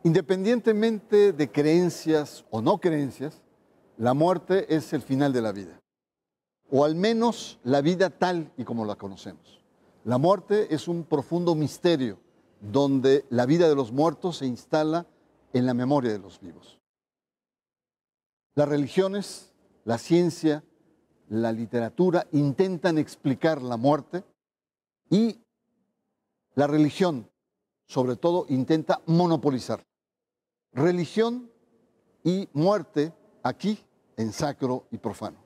Independientemente de creencias o no creencias, la muerte es el final de la vida, o al menos la vida tal y como la conocemos. La muerte es un profundo misterio donde la vida de los muertos se instala en la memoria de los vivos. Las religiones, la ciencia, la literatura intentan explicar la muerte y la religión, sobre todo, intenta monopolizar. Religión y muerte aquí en sacro y profano.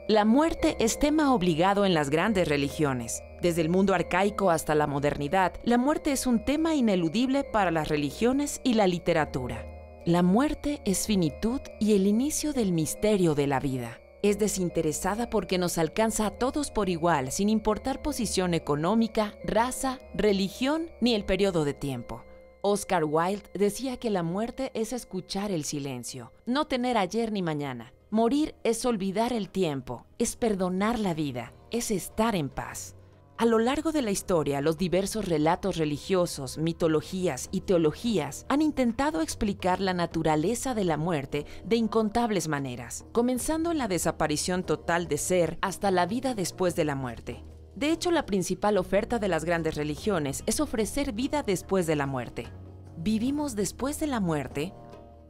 La muerte es tema obligado en las grandes religiones. Desde el mundo arcaico hasta la modernidad, la muerte es un tema ineludible para las religiones y la literatura. La muerte es finitud y el inicio del misterio de la vida. Es desinteresada porque nos alcanza a todos por igual, sin importar posición económica, raza, religión ni el periodo de tiempo. Oscar Wilde decía que la muerte es escuchar el silencio, no tener ayer ni mañana. Morir es olvidar el tiempo, es perdonar la vida, es estar en paz. A lo largo de la historia, los diversos relatos religiosos, mitologías y teologías han intentado explicar la naturaleza de la muerte de incontables maneras, comenzando en la desaparición total de ser hasta la vida después de la muerte. De hecho, la principal oferta de las grandes religiones es ofrecer vida después de la muerte. ¿Vivimos después de la muerte?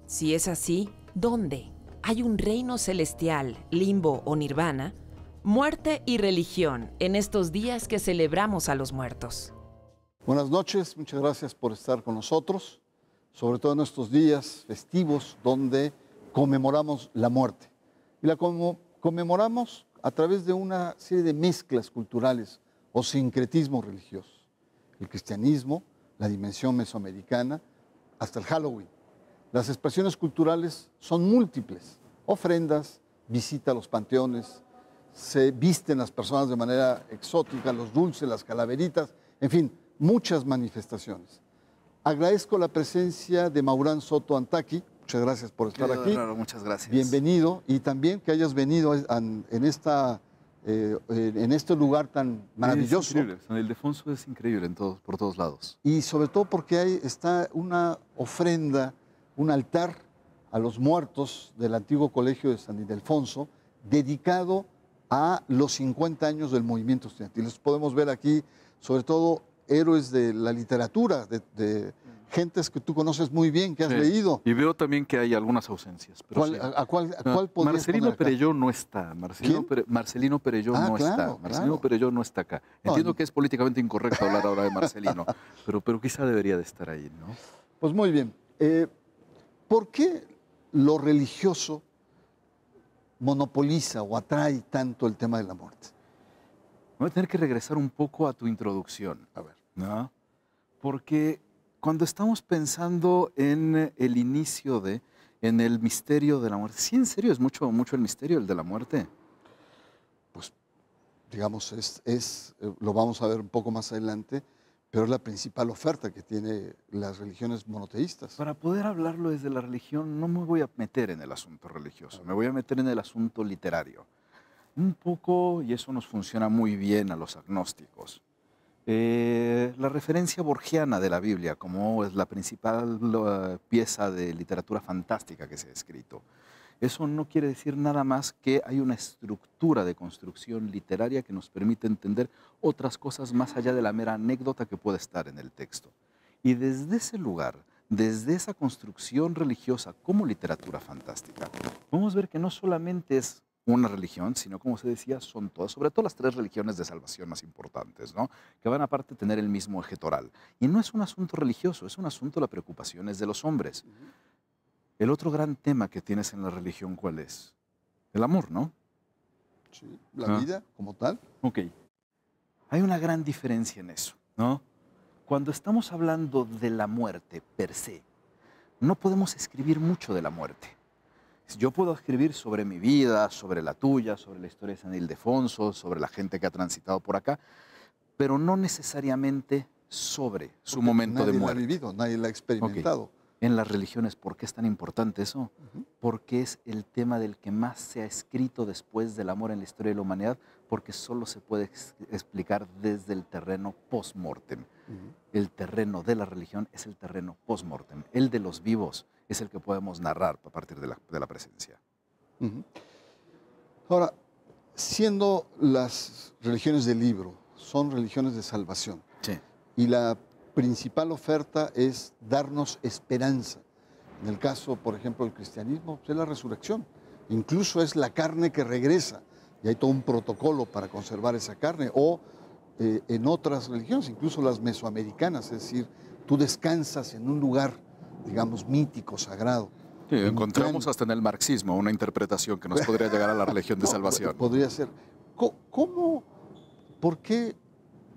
Si es así, ¿dónde? ¿Hay un reino celestial, limbo o nirvana? Muerte y religión en estos días que celebramos a los muertos. Buenas noches, muchas gracias por estar con nosotros, sobre todo en estos días festivos donde conmemoramos la muerte. Y la conmemoramos a través de una serie de mezclas culturales o sincretismos religiosos. El cristianismo, la dimensión mesoamericana, hasta el Halloween. Las expresiones culturales son múltiples. Ofrendas, visita a los panteones, se visten las personas de manera exótica, los dulces, las calaveritas, en fin, muchas manifestaciones. Agradezco la presencia de Maurán Soto Antaki. Muchas gracias por estar aquí. Raro, muchas gracias. Bienvenido, y también que hayas venido en este lugar tan maravilloso. Es increíble. San Ildefonso es increíble por todos lados. Y sobre todo porque está una ofrenda, un altar a los muertos del antiguo colegio de San Ildefonso, dedicado a los 50 años del movimiento estudiantil. Los podemos ver aquí, sobre todo héroes de la literatura, de gentes que tú conoces muy bien, que has leído. Y veo también que hay algunas ausencias. Pero ¿Cuál podrías Marcelino poner acá? Perelló no está. Marcelino Perelló no está. Marcelino Perelló no está acá. Entiendo que es políticamente incorrecto hablar ahora de Marcelino, pero quizá debería de estar ahí, ¿no? Pues muy bien. ¿Por qué lo religioso monopoliza o atrae tanto el tema de la muerte? Voy a tener que regresar un poco a tu introducción. A ver. ¿No? Porque cuando estamos pensando en el inicio en el misterio de la muerte, ¿sí en serio es mucho el misterio el de la muerte? Pues, digamos, lo vamos a ver un poco más adelante, pero es la principal oferta que tienen las religiones monoteístas. Para poder hablarlo desde la religión, no me voy a meter en el asunto religioso, me voy a meter en el asunto literario. Un poco, y eso nos funciona muy bien a los agnósticos. La referencia borgiana de la Biblia como es la principal pieza de literatura fantástica que se ha escrito. Eso no quiere decir nada más que hay una estructura de construcción literaria que nos permite entender otras cosas más allá de la mera anécdota que puede estar en el texto. Y desde ese lugar, desde esa construcción religiosa como literatura fantástica, podemos ver que no solamente es una religión, sino, como se decía, son todas, sobre todo las tres religiones de salvación más importantes, ¿no? Que van aparte a tener el mismo eje toral. Y no es un asunto religioso, es un asunto de las preocupaciones de los hombres. El otro gran tema que tienes en la religión, ¿cuál es? El amor, ¿no? Sí, la vida como tal. Ok. Hay una gran diferencia en eso, ¿no? Cuando estamos hablando de la muerte per se, no podemos escribir mucho de la muerte. Yo puedo escribir sobre mi vida, sobre la tuya, sobre la historia de San Ildefonso, sobre la gente que ha transitado por acá, pero no necesariamente sobre su momento de muerte. Nadie la ha vivido, nadie la ha experimentado. Okay. En las religiones, ¿por qué es tan importante eso? Porque es el tema del que más se ha escrito después del amor en la historia de la humanidad, porque solo se puede explicar desde el terreno post-mortem. El terreno de la religión es el terreno post-mortem. El de los vivos es el que podemos narrar a partir de la presencia. Ahora, siendo las religiones del libro, son religiones de salvación. Sí. Y la principal oferta es darnos esperanza. En el caso, por ejemplo, del cristianismo, pues es la resurrección. Incluso es la carne que regresa. Y hay todo un protocolo para conservar esa carne. O en otras religiones, incluso las mesoamericanas, es decir, tú descansas en un lugar, digamos, mítico, sagrado. Sí, encontramos hasta en el marxismo una interpretación que nos podría llegar a la religión de salvación. Podría ser. ¿Por qué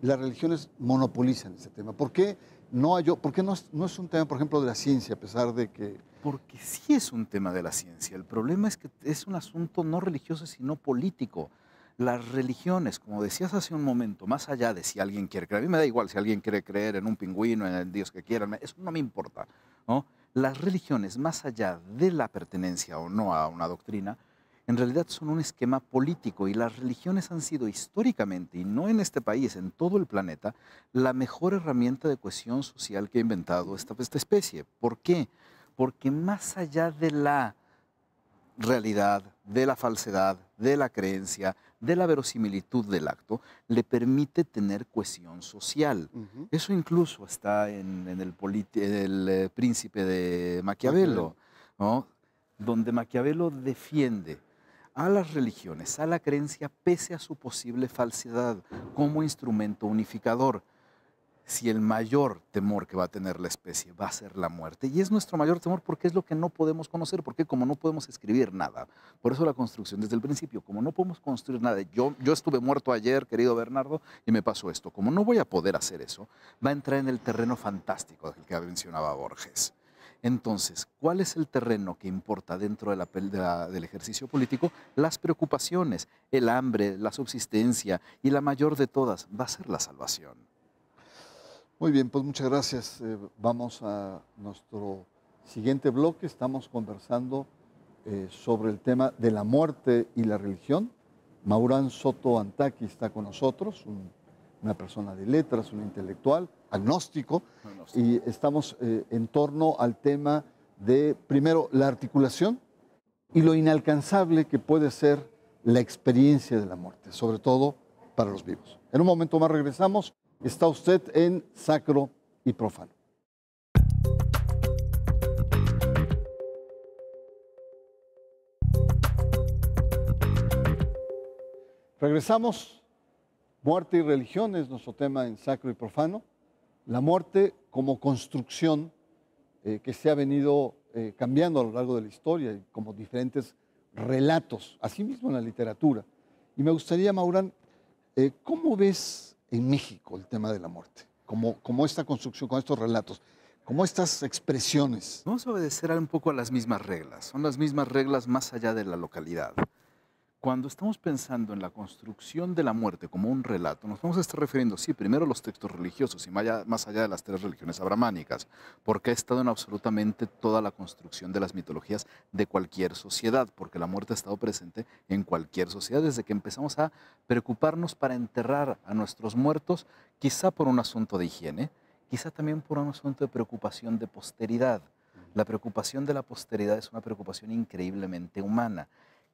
las religiones monopolizan este tema? ¿Por qué no es un tema, por ejemplo, de la ciencia, a pesar de que... Porque sí es un tema de la ciencia. El problema es que es un asunto no religioso, sino político. Las religiones, como decías hace un momento, más allá de si alguien quiere creer, a mí me da igual si alguien quiere creer en un pingüino, en el Dios que quieran, eso no me importa, ¿no? Las religiones, más allá de la pertenencia o no a una doctrina, en realidad son un esquema político, y las religiones han sido históricamente, y no en este país, en todo el planeta, la mejor herramienta de cohesión social que ha inventado esta especie. ¿Por qué? Porque más allá de la realidad, de la falsedad, de la creencia, de la verosimilitud del acto, le permite tener cohesión social. Eso incluso está en el Príncipe de Maquiavelo, ¿no? Donde Maquiavelo defiende a las religiones, a la creencia, pese a su posible falsedad, como instrumento unificador. Si el mayor temor que va a tener la especie va a ser la muerte, y es nuestro mayor temor porque es lo que no podemos conocer, porque como no podemos escribir nada, por eso la construcción desde el principio, como no podemos construir nada, yo estuve muerto ayer, querido Bernardo, y me pasó esto, como no voy a poder hacer eso, va a entrar en el terreno fantástico del que mencionaba Borges. Entonces, ¿cuál es el terreno que importa dentro del ejercicio político? Las preocupaciones, el hambre, la subsistencia, y la mayor de todas va a ser la salvación. Muy bien, pues muchas gracias. Vamos a nuestro siguiente bloque. Estamos conversando sobre el tema de la muerte y la religión. Maurán Soto Antaki está con nosotros, una persona de letras, un intelectual, agnóstico, y estamos en torno al tema de, primero, la articulación y lo inalcanzable que puede ser la experiencia de la muerte, sobre todo para los vivos. En un momento más regresamos. Está usted en Sacro y Profano. Regresamos. Muerte y religión es nuestro tema en Sacro y Profano. La muerte como construcción que se ha venido cambiando a lo largo de la historia, y como diferentes relatos, asimismo en la literatura. Y me gustaría, Maurán, ¿cómo ves en México el tema de la muerte? Como esta construcción, con estos relatos, como estas expresiones. Vamos a obedecer un poco a las mismas reglas. Son las mismas reglas más allá de la localidad. Cuando estamos pensando en la construcción de la muerte como un relato, nos vamos a estar refiriendo, sí, primero a los textos religiosos y más allá de las tres religiones abrahámicas, porque ha estado en absolutamente toda la construcción de las mitologías de cualquier sociedad, porque la muerte ha estado presente en cualquier sociedad desde que empezamos a preocuparnos para enterrar a nuestros muertos, quizá por un asunto de higiene, quizá también por un asunto de preocupación de posteridad. La preocupación de la posteridad es una preocupación increíblemente humana.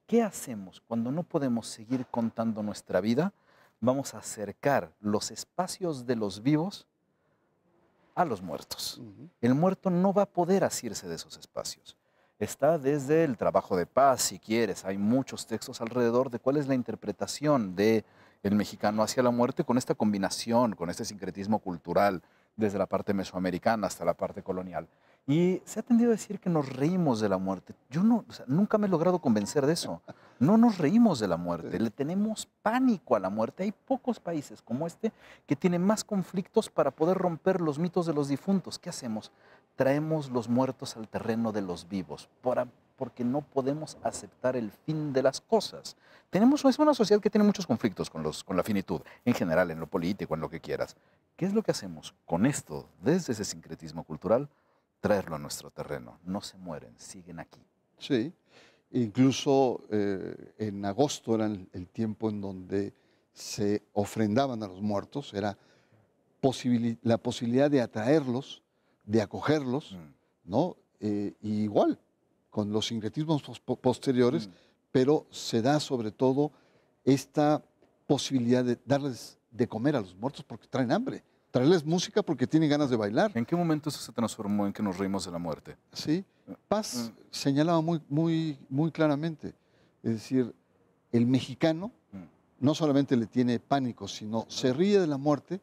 ¿Qué hacemos cuando no podemos seguir contando nuestra vida? Vamos a acercar los espacios de los vivos a los muertos. El muerto no va a poder asirse de esos espacios. Está desde el trabajo de paz, si quieres. Hay muchos textos alrededor de cuál es la interpretación del mexicano hacia la muerte, con esta combinación, con este sincretismo cultural, desde la parte mesoamericana hasta la parte colonial. Y se ha tendido a decir que nos reímos de la muerte. Yo nunca me he logrado convencer de eso. No nos reímos de la muerte, le tenemos pánico a la muerte. Hay pocos países como este que tienen más conflictos para poder romper los mitos de los difuntos. ¿Qué hacemos? Traemos los muertos al terreno de los vivos, porque no podemos aceptar el fin de las cosas. Es una sociedad que tiene muchos conflictos con la finitud, en general, en lo político, en lo que quieras. ¿Qué es lo que hacemos con esto, desde ese sincretismo cultural? traerlo a nuestro terreno. No se mueren, siguen aquí. Sí, incluso en agosto era el tiempo en donde se ofrendaban a los muertos, era la posibilidad de atraerlos, de acogerlos, ¿no? Y igual, con los sincretismos posteriores, pero se da sobre todo esta posibilidad de darles de comer a los muertos porque traen hambre, traerles música porque tienen ganas de bailar. ¿En qué momento eso se transformó en que nos reímos de la muerte? Sí, Paz señalaba muy claramente, es decir, el mexicano no solamente le tiene pánico, sino se ríe de la muerte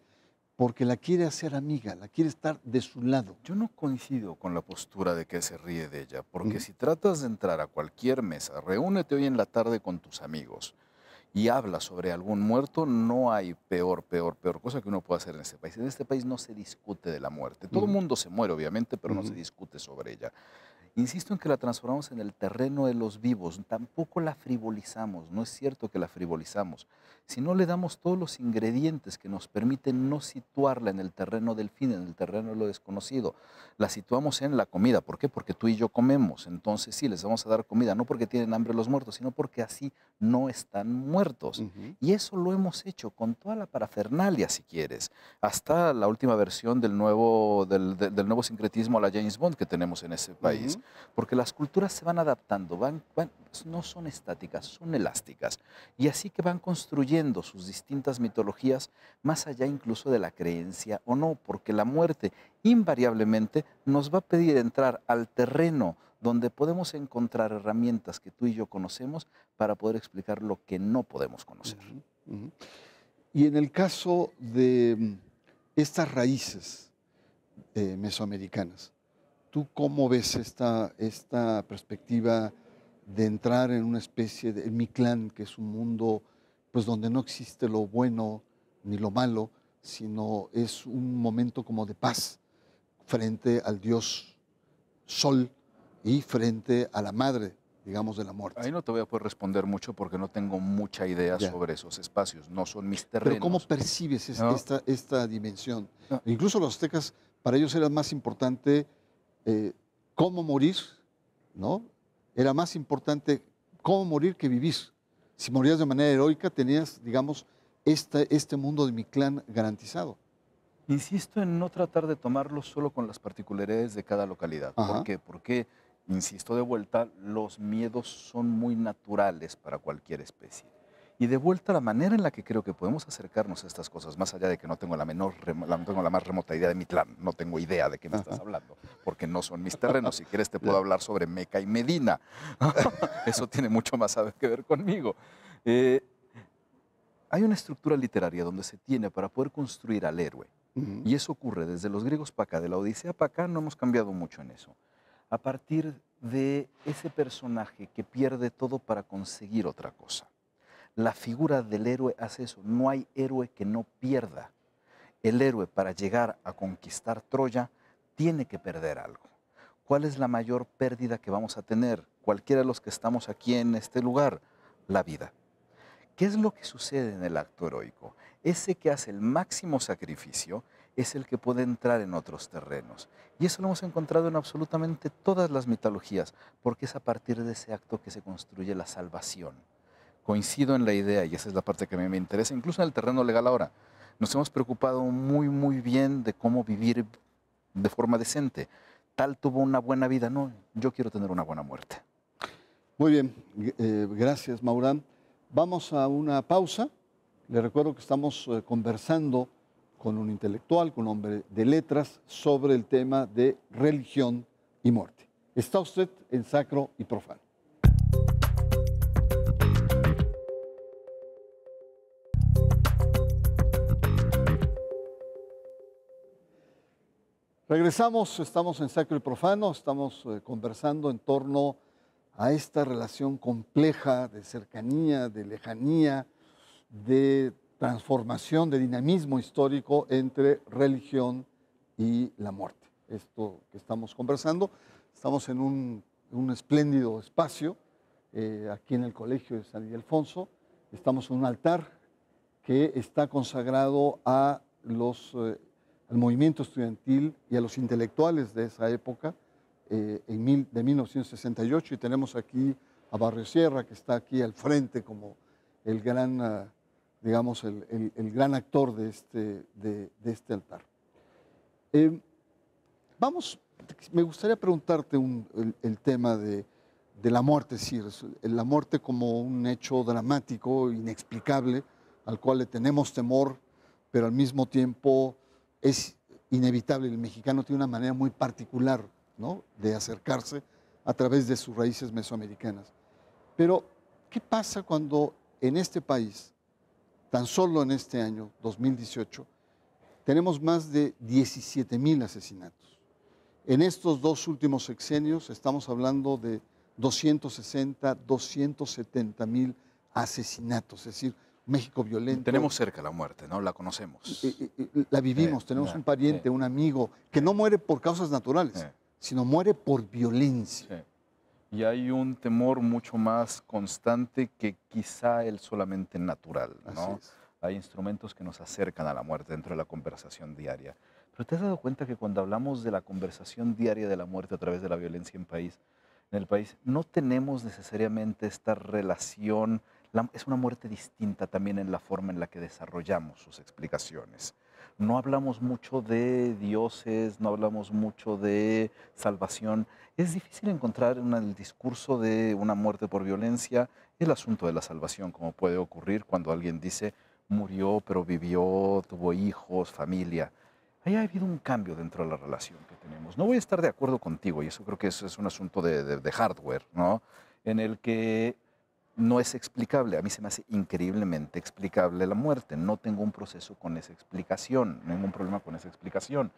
porque la quiere hacer amiga, la quiere estar de su lado. Yo no coincido con la postura de que se ríe de ella, porque si tratas de entrar a cualquier mesa, reúnete hoy en la tarde con tus amigos y habla sobre algún muerto, no hay peor cosa que uno pueda hacer en este país. En este país no se discute de la muerte. Todo el mundo se muere, obviamente, pero no se discute sobre ella. Insisto en que la transformamos en el terreno de los vivos, tampoco la frivolizamos, no es cierto que la frivolizamos, sino le damos todos los ingredientes que nos permiten no situarla en el terreno del fin, en el terreno de lo desconocido. La situamos en la comida, ¿por qué? Porque tú y yo comemos, entonces sí, les vamos a dar comida, no porque tienen hambre los muertos, sino porque así no están muertos. Y eso lo hemos hecho con toda la parafernalia, si quieres, hasta la última versión del nuevo sincretismo a la James Bond que tenemos en ese país. Porque las culturas se van adaptando, no son estáticas, son elásticas. Y así que van construyendo sus distintas mitologías más allá incluso de la creencia o no, porque la muerte invariablemente nos va a pedir entrar al terreno donde podemos encontrar herramientas que tú y yo conocemos para poder explicar lo que no podemos conocer. Y en el caso de estas raíces mesoamericanas, ¿tú cómo ves esta perspectiva de entrar en una especie de Mictlán, que es un mundo pues, donde no existe lo bueno ni lo malo, sino es un momento como de paz frente al dios Sol y frente a la madre, digamos, de la muerte? Ahí no te voy a poder responder mucho porque no tengo mucha idea sobre esos espacios, no son mis terrenos. Pero ¿cómo percibes esta dimensión? Incluso los aztecas, para ellos era más importante cómo morir, ¿no? Era más importante cómo morir que vivir. Si morías de manera heroica, tenías, digamos, este mundo de Mictlán garantizado. Insisto en no tratar de tomarlo solo con las particularidades de cada localidad. ¿Por qué? Porque, insisto de vuelta, los miedos son muy naturales para cualquier especie. Y de vuelta, la manera en la que creo que podemos acercarnos a estas cosas, más allá de que no tengo la más remota idea de Mictlán, no tengo idea de qué me estás hablando, porque no son mis terrenos. Si quieres te puedo hablar sobre Meca y Medina. Eso tiene mucho más que ver conmigo. Hay una estructura literaria donde se tiene para poder construir al héroe. Y eso ocurre desde los griegos para acá, de la Odisea para acá, no hemos cambiado mucho en eso. A partir de ese personaje que pierde todo para conseguir otra cosa. La figura del héroe hace eso. No hay héroe que no pierda. El héroe, para llegar a conquistar Troya, tiene que perder algo. ¿Cuál es la mayor pérdida que vamos a tener? Cualquiera de los que estamos aquí en este lugar, la vida. ¿Qué es lo que sucede en el acto heroico? Ese que hace el máximo sacrificio es el que puede entrar en otros terrenos. Y eso lo hemos encontrado en absolutamente todas las mitologías, porque es a partir de ese acto que se construye la salvación. Coincido en la idea, y esa es la parte que a mí me interesa, incluso en el terreno legal ahora. Nos hemos preocupado muy bien de cómo vivir de forma decente. Tal tuvo una buena vida, no, yo quiero tener una buena muerte. Muy bien, gracias, Maurán. Vamos a una pausa. Le recuerdo que estamos conversando con un intelectual, con un hombre de letras, sobre el tema de religión y muerte. Está usted en Sacro y Profano. Regresamos, estamos en Sacro y Profano, estamos conversando en torno a esta relación compleja de cercanía, de lejanía, de transformación, de dinamismo histórico entre religión y la muerte. Esto que estamos conversando, estamos en un espléndido espacio aquí en el Colegio de San Ildefonso. Estamos en un altar que está consagrado a los al movimiento estudiantil y a los intelectuales de esa época, de 1968, y tenemos aquí a Barrio Sierra, que está aquí al frente como el gran, digamos, el gran actor de este altar. Me gustaría preguntarte el tema de la muerte, es decir, la muerte como un hecho dramático, inexplicable, al cual le tenemos temor, pero al mismo tiempo es inevitable. El mexicano tiene una manera muy particular, ¿no?, de acercarse a través de sus raíces mesoamericanas. Pero, ¿qué pasa cuando en este país, tan solo en este año, 2018, tenemos más de 17,000 asesinatos? En estos 2 últimos sexenios estamos hablando de 260, 270,000 asesinatos, es decir, México violento. Tenemos cerca la muerte, ¿no? La conocemos. La vivimos, tenemos un pariente, un amigo, que no muere por causas naturales, sino muere por violencia. Y hay un temor mucho más constante que quizá el solamente natural, ¿no? Hay instrumentos que nos acercan a la muerte dentro de la conversación diaria. Pero ¿te has dado cuenta que cuando hablamos de la conversación diaria de la muerte a través de la violencia en el país, no tenemos necesariamente esta relación? Es una muerte distinta también en la forma en la que desarrollamos sus explicaciones. No hablamos mucho de dioses, no hablamos mucho de salvación. Es difícil encontrar en el discurso de una muerte por violencia el asunto de la salvación, como puede ocurrir cuando alguien dice murió, pero vivió, tuvo hijos, familia. Ahí ha habido un cambio dentro de la relación que tenemos. No voy a estar de acuerdo contigo, y eso creo que es un asunto de hardware, ¿no? En el que no es explicable. A mí se me hace increíblemente explicable la muerte. No tengo un proceso con esa explicación, no tengo un problema con esa explicación.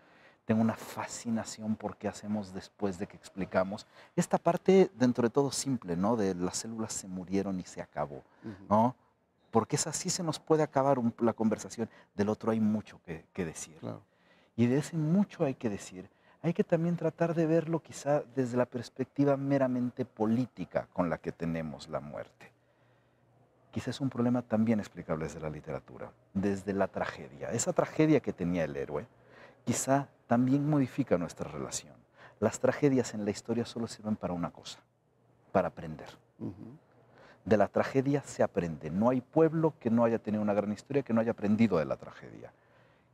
Tengo una fascinación por qué hacemos después de que explicamos esta parte, dentro de todo, simple, ¿no? De las células se murieron y se acabó, ¿no? Porque es así, se nos puede acabar la conversación. Del otro hay mucho que decir. Claro. Y de ese mucho hay que decir, hay que también tratar de verlo quizá desde la perspectiva meramente política con la que tenemos la muerte. Quizá es un problema también explicable desde la literatura, desde la tragedia. Esa tragedia que tenía el héroe, quizá también modifica nuestra relación. Las tragedias en la historia solo sirven para una cosa, para aprender. De la tragedia se aprende. No hay pueblo que no haya tenido una gran historia que no haya aprendido de la tragedia.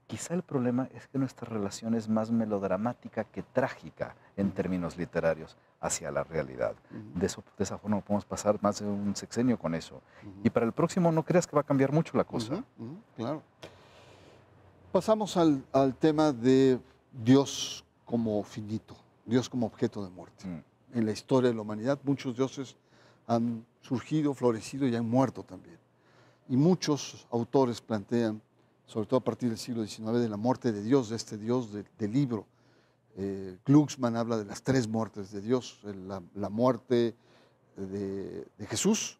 Quizá el problema es que nuestra relación es más melodramática que trágica en términos literarios hacia la realidad. De esa forma podemos pasar más de un sexenio con eso. Y para el próximo no creas que va a cambiar mucho la cosa. Claro. Pasamos al tema de Dios como finito, Dios como objeto de muerte. En la historia de la humanidad muchos dioses han surgido, florecido y han muerto también. Y muchos autores plantean, sobre todo a partir del siglo XIX, de la muerte de Dios, de este Dios del libro. Glucksmann habla de las 3 muertes de Dios: la muerte de Jesús,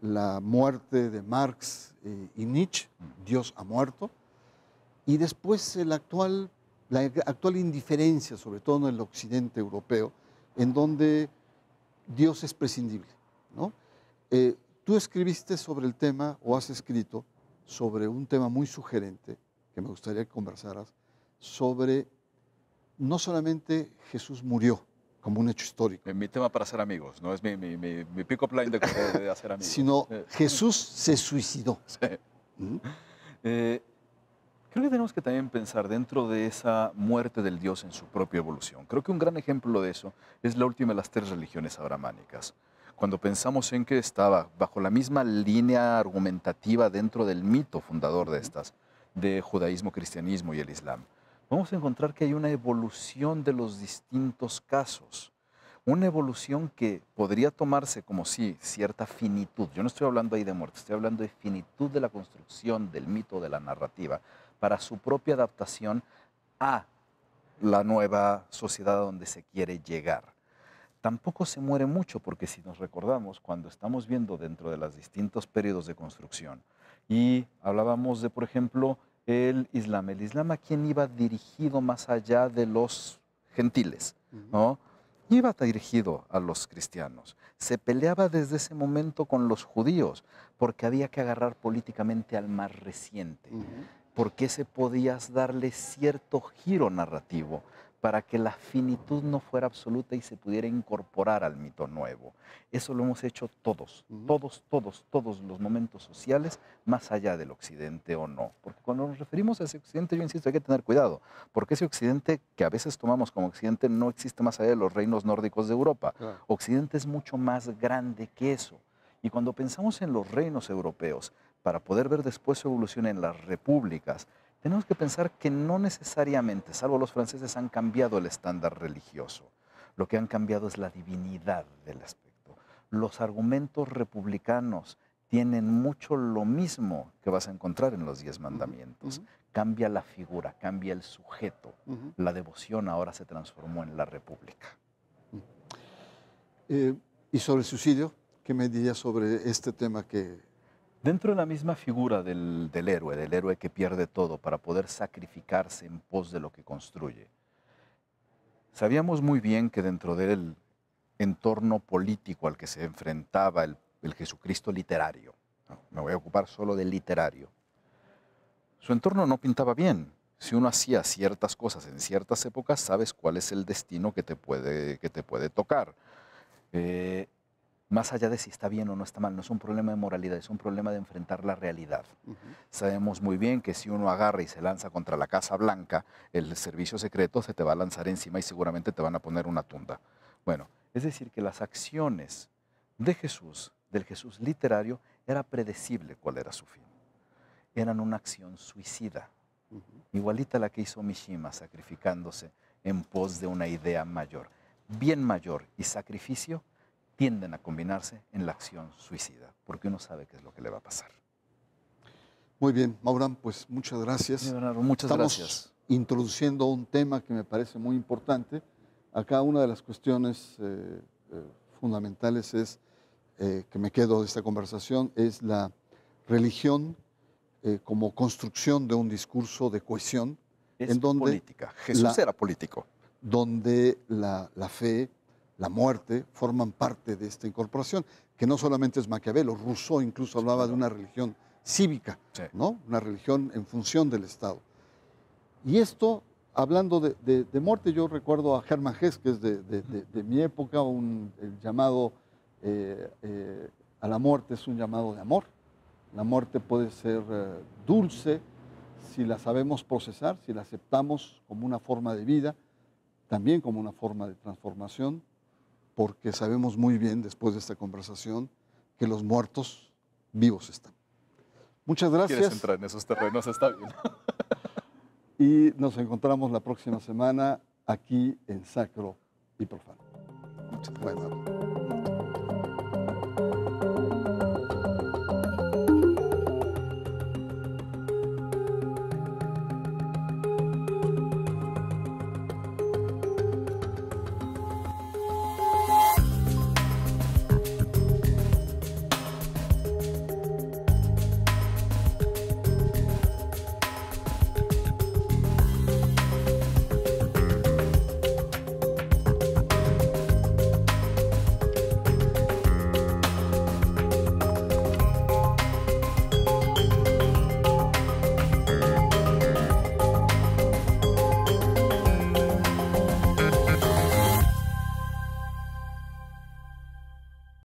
la muerte de Marx y Nietzsche, Dios ha muerto, y después la actual indiferencia, sobre todo en el occidente europeo, en donde Dios es prescindible, ¿no? Tú escribiste sobre el tema, o has escrito sobre un tema muy sugerente, que me gustaría que conversaras, sobre no solamente Jesús murió como un hecho histórico. Mi tema para hacer amigos, ¿no? Es mi pick-up line de hacer amigos. Sino Jesús se suicidó. Sí. Creo que tenemos que también pensar dentro de esa muerte del Dios en su propia evolución. Creo que un gran ejemplo de eso es la última de las 3 religiones abrahámicas. Cuando pensamos en que estaba bajo la misma línea argumentativa dentro del mito fundador de estas, de judaísmo, cristianismo y el islam, vamos a encontrar que hay una evolución de los distintos casos. Una evolución que podría tomarse como sí, cierta finitud. Yo no estoy hablando ahí de muerte, estoy hablando de finitud de la construcción del mito, de la narrativa, para su propia adaptación a la nueva sociedad a donde se quiere llegar. Tampoco se muere mucho, porque si nos recordamos, cuando estamos viendo dentro de los distintos periodos de construcción, y hablábamos de, por ejemplo, el Islam a quién iba dirigido más allá de los gentiles, ¿no? Iba dirigido a los cristianos. Se peleaba desde ese momento con los judíos, porque había que agarrar políticamente al más reciente. ¿Por qué se podía darle cierto giro narrativo para que la finitud no fuera absoluta y se pudiera incorporar al mito nuevo? Eso lo hemos hecho todos, todos los momentos sociales, más allá del occidente o no. Porque cuando nos referimos a ese occidente, yo insisto, hay que tener cuidado, porque ese occidente que a veces tomamos como occidente no existe más allá de los reinos nórdicos de Europa. Claro. Occidente es mucho más grande que eso. Y cuando pensamos en los reinos europeos, para poder ver después su evolución en las repúblicas, tenemos que pensar que no necesariamente, salvo los franceses, han cambiado el estándar religioso. Lo que han cambiado es la divinidad del aspecto. Los argumentos republicanos tienen mucho lo mismo que vas a encontrar en los 10 mandamientos. Cambia la figura, cambia el sujeto. La devoción ahora se transformó en la república. ¿Y sobre el suicidio? ¿Qué me dirías sobre este tema que... Dentro de la misma figura del héroe que pierde todo para poder sacrificarse en pos de lo que construye, sabíamos muy bien que dentro del entorno político al que se enfrentaba el Jesucristo literario, ¿no? Me voy a ocupar solo del literario, su entorno no pintaba bien. Si uno hacía ciertas cosas en ciertas épocas, sabes cuál es el destino que te puede tocar. Más allá de si está bien o no está mal, no es un problema de moralidad, es un problema de enfrentar la realidad. Sabemos muy bien que si uno agarra y se lanza contra la Casa Blanca, el servicio secreto se te va a lanzar encima y seguramente te van a poner una tunda. Bueno, es decir, que las acciones de Jesús, del Jesús literario, era predecible cuál era su fin. Eran una acción suicida, igualita a la que hizo Mishima, sacrificándose en pos de una idea mayor. Bien mayor y sacrificio tienden a combinarse en la acción suicida, porque uno sabe qué es lo que le va a pasar. Muy bien, Maurán, pues muchas gracias. Bernardo, muchas gracias. Estamos introduciendo un tema que me parece muy importante. Acá una de las cuestiones fundamentales es, que me quedo de esta conversación, es la religión como construcción de un discurso de cohesión. Es política. Jesús era político. Donde la fe, la muerte, forman parte de esta incorporación, que no solamente es Maquiavelo, Rousseau incluso hablaba de una religión cívica, ¿no? Una religión en función del Estado. Y esto, hablando de muerte, yo recuerdo a Hermann Hesse, que es de mi época, el llamado a la muerte es un llamado de amor. La muerte puede ser dulce si la sabemos procesar, si la aceptamos como una forma de vida, también como una forma de transformación, porque sabemos muy bien, después de esta conversación, que los muertos vivos están. Muchas gracias. ¿Quieres entrar en esos terrenos? Está bien. Y nos encontramos la próxima semana aquí en Sacro y Profano. Muchas gracias. Bueno.